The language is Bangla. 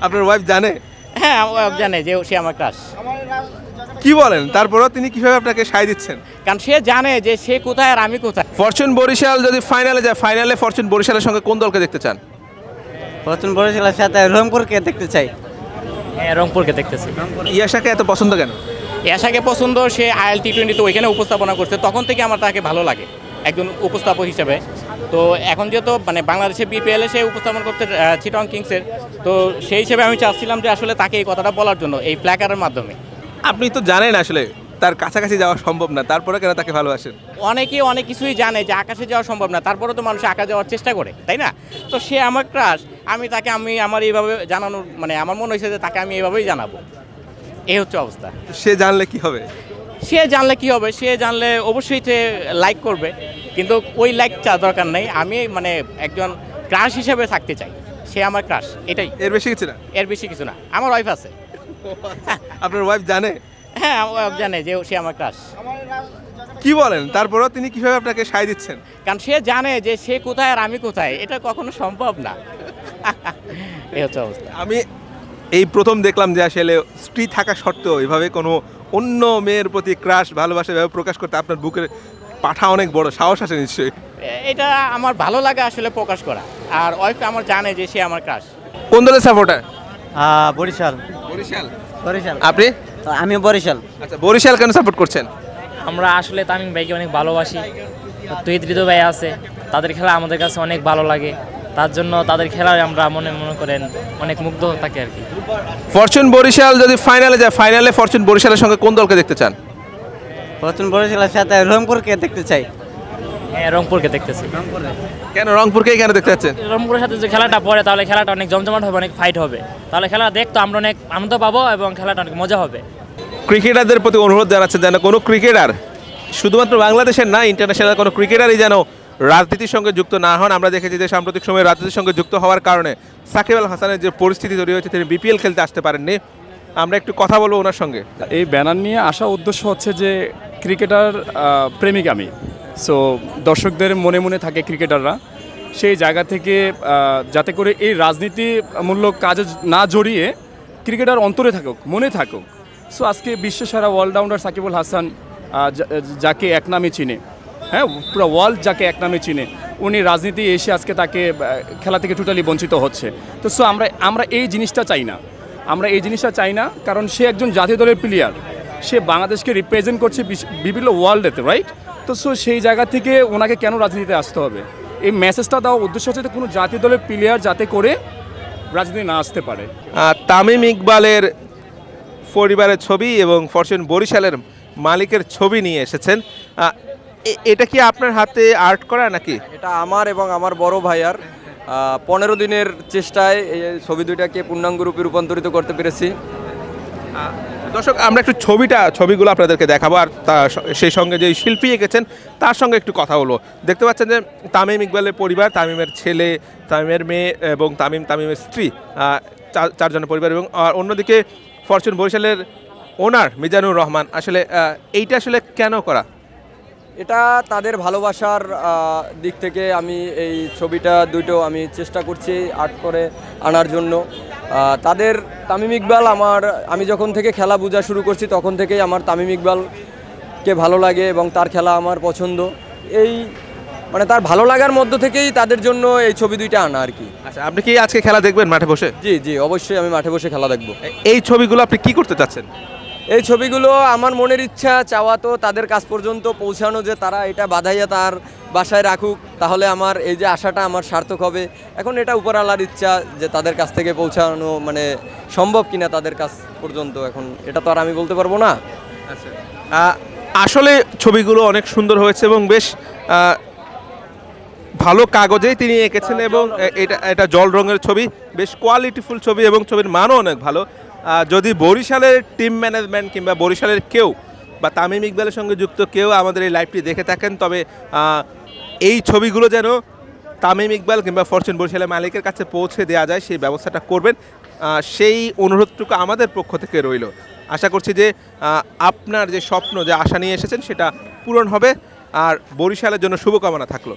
আপনার ওয়াইফ জানে? হ্যাঁ, ও জানে যে সে আমার ক্রাশ। কি বলেন, তারপরেও তিনি কিভাবে আপনাকে সায় দিচ্ছেন? কারণ সে জানে যে সে কোথায় আর আমি কোথায়। ফরচুন বরিশাল যদি ফাইনালে যায়, ফাইনালে ফরচুন বরিশালের সঙ্গে কোন দলকে দেখতে চান? ফরচুন বরিশালের সাথে রংপুরকে দেখতে চাই। হ্যাঁ, রংপুরকে দেখতেছি। ইয়াশাকে এত পছন্দ কেন? এশাকে পছন্দ, সে আইএল টি20 তো ওইখানে উপস্থাপনা করছে, তখন থেকে আমার তাকে ভালো লাগে একজন উপস্থাপক হিসেবে। তো এখন যেহেতু মানে বাংলাদেশে বিপিএলে সে উপস্থাপন করতে চিটাগং কিংসের, তো সেই হিসেবে আমি চাচ্ছিলাম যে আসলে তাকে এই কথাটা বলার জন্য এই প্ল্যাকার্ডের মাধ্যমে। আপনি তো জানেন আসলে তার কাছাকাছি যাওয়া সম্ভব না, তারপরে কেন তাকে ভালোবাসেন? অনেকে অনেক কিছুই জানে যে আকাশে যাওয়া সম্ভব না, তারপরে তো মানুষ আকাশে যাওয়ার চেষ্টা করে, তাই না? তো সে আমার ক্রাশ, আমি তাকে আমার এইভাবে জানানোর মানে আমার মনে হয়েছে যে তাকে আমি এইভাবেই জানাবো। এই হচ্ছে অবস্থা। সে জানলে কি হবে? সে জানলে কি হবে? সে জানলে অবশ্যই সে লাইক করবে, কিন্তু ওই লাইক চা দরকার নেই। আমি মানে একজন ক্রাশ হিসেবে থাকতে চাই, সে আমার ক্রাশ, এটাই। এর বেশি কিছু না? এর বেশি কিছু না। আমার ওয়াইফ আছে। আপনার ওয়াইফ জানে? হ্যাঁ, ও জানে যে সে আমার ক্রাশ। কি বলেন, তারপরেও তিনি কিভাবে আপনাকে সায় দিচ্ছেন? কারণ সে জানে যে সে কোথায় আর আমি কোথায়, এটা কখনো সম্ভব না। এই হচ্ছে অবস্থা। আমি এই প্রথম দেখলাম যে আসলে স্ত্রী থাকা সত্ত্বেও এভাবে কোনো অন্য মেয়ের প্রতি ক্রাশ ভালোবাসা এভাবে প্রকাশ করতে আপনার বুকের পাঠা অনেক বড়, সাহস আছে নিশ্চয়ই। এটা আমার ভালো লাগে আসলে প্রকাশ করা, আর ওয়াইফ আমার জানে যে সে আমার ক্রাশ। কোন দলের সাপোর্টার? বরিশাল। বরিশাল। বরিশাল। আপনি? আমিও বরিশাল। আচ্ছা, বরিশাল কেন সাপোর্ট করছেন? আমরা আসলে তামিম ভাইকে অনেক ভালোবাসি। তুহিদ হৃদয় ভাই আছে, তাদের খেলা আমাদের কাছে অনেক ভালো লাগে, তার জন্য তাদের খেলায় আমরা মনে করেন অনেক মুগ্ধ থাকি আর কি। ফরচুন বরিশাল যদি ফাইনালে যায়, ফাইনালে ফরচুন বরিশালের সঙ্গে কোন দলকে দেখতে চান? ফরচুন বরিশালের সাথে রংপুরকে দেখতে চাই। হ্যাঁ, রংপুরকে দেখতেছি। কেন রংপুরকেই কেন দেখতে চাচ্ছেন? রংপুরের সাথে যে খেলাটা পড়ে তাহলে খেলাটা অনেক জমজমাট হবে, অনেক ফাইট হবে, তাহলে খেলা দেখতে আমরা অনেক আনন্দ পাবো এবং খেলাটা অনেক মজা হবে। ক্রিকেটারদের প্রতি অনুরোধ জানাচ্ছেন যেন কোনো ক্রিকেটার, শুধুমাত্র বাংলাদেশের না, ইন্টারন্যাশনাল কোনো ক্রিকেটারই যেন রাজনীতির সঙ্গে যুক্ত না হন। আমরা দেখেছি যে সাম্প্রতিক সময়ে রাজনীতির সঙ্গে যুক্ত হওয়ার কারণে সাকিব আল হাসানের যে পরিস্থিতি তৈরি হয়েছে, তিনি বিপিএল খেলতে আসতে পারেননি। আমরা একটু কথা বলবো ওনার সঙ্গে। এই ব্যানার নিয়ে আসা উদ্দেশ্য হচ্ছে যে ক্রিকেটার প্রেমিক আমি, সো দর্শকদের মনে মনে থাকে ক্রিকেটাররা, সেই জায়গা থেকে যাতে করে এই রাজনীতিমূলক কাজে না জড়িয়ে ক্রিকেটার অন্তরে থাকুক, মনে থাকুক। সো আজকে বিশ্বসেরা অলরাউন্ডার সাকিব আল হাসান, যাকে এক নামে চিনে, হ্যাঁ পুরো ওয়ার্ল্ড যাকে এক নামে চিনে, উনি রাজনীতি এসে আজকে তাকে খেলা থেকে টোটালি বঞ্চিত হচ্ছে। তো সো আমরা এই জিনিসটা চাই না, আমরা এই জিনিসটা চাই না, কারণ সে একজন জাতীয় দলের প্লেয়ার, সে বাংলাদেশকে রিপ্রেজেন্ট করছে বিভিন্ন ওয়ার্ল্ডেতে, রাইট? তো সো সেই জায়গা থেকে ওনাকে কেন রাজনীতিতে আসতে হবে? এই মেসেজটা দেওয়ার উদ্দেশ্য হচ্ছে কোনো জাতীয় দলের প্লেয়ার যাতে করে রাজনীতি না আসতে পারে। তামিম ইকবালের পরিবারের ছবি এবং ফরচুন বরিশালের মালিকের ছবি নিয়ে এসেছেন। এটা কি আপনার হাতে আর্ট করা নাকি? এটা আমার এবং আমার বড় ভাইয়ার 15 দিনের চেষ্টায় এই ছবি দুইটাকে পূর্ণাঙ্গ রূপে রূপান্তরিত করতে পেরেছি। দর্শক, আমরা একটু ছবিগুলো আপনাদেরকে দেখাবো, আর সেই সঙ্গে যে শিল্পী এঁকেছেন তার সঙ্গে একটু কথা বলবো। দেখতে পাচ্ছেন যে তামিম ইকবালের পরিবার, তামিমের ছেলে, তামিমের মেয়ে এবং তামিমের স্ত্রী, চারজনের পরিবার, এবং অন্যদিকে ফরচুন বরিশালের ওনার মিজানুর রহমান। আসলে এইটা আসলে কেন করা? এটা তাদের ভালোবাসার দিক থেকে আমি এই ছবিটা দুটো আমি চেষ্টা করছি আর্ট করে আনার জন্য। তাদের তামিম ইকবাল আমি যখন থেকে খেলা বোঝা শুরু করছি তখন থেকেই আমার তামিম ইকবালকে ভালো লাগে এবং তার খেলা আমার পছন্দ। এই মানে তার ভালো লাগার মধ্য থেকেই তাদের জন্য এই ছবি দুইটা আনা আর কি। আচ্ছা, আপনি কি আজকে খেলা দেখবেন মাঠে বসে? জি, অবশ্যই আমি মাঠে বসে খেলা দেখব। এই ছবিগুলো আপনি কি করতে চাচ্ছেন? এই ছবিগুলো আমার মনের ইচ্ছা, চাওয়া তো তাদের কাছ পর্যন্ত পৌঁছানো, যে তারা এটা বাঁধাইয়া তার বাসায় রাখুক, তাহলে আমার এই যে আশাটা আমার সার্থক হবে। এখন এটা উপরওয়ালার ইচ্ছা যে তাদের কাছ থেকে পৌঁছানো মানে সম্ভব কিনা তাদের কাছ পর্যন্ত, এখন এটা তো আর আমি বলতে পারবো না। আচ্ছা, আসলে ছবিগুলো অনেক সুন্দর হয়েছে এবং বেশ ভালো কাগজেই তিনি এঁকেছেন, এবং এটা জল রঙের ছবি, বেশ কোয়ালিটিফুল ছবি এবং ছবির মানও অনেক ভালো। যদি বরিশালের টিম ম্যানেজমেন্ট কিংবা বরিশালের কেউ বা তামিম ইকবালের সঙ্গে যুক্ত কেউ আমাদের এই লাইভটি দেখে থাকেন, তবে এই ছবিগুলো যেন তামিম ইকবাল কিংবা ফরচুন বরিশালের মালিকের কাছে পৌঁছে দেওয়া যায় সেই ব্যবস্থাটা করবেন, সেই অনুরোধটুকু আমাদের পক্ষ থেকে রইল। আশা করছি যে আপনার যে স্বপ্ন, যে আশা নিয়ে এসেছেন সেটা পূরণ হবে, আর বরিশালের জন্য শুভকামনা থাকলো।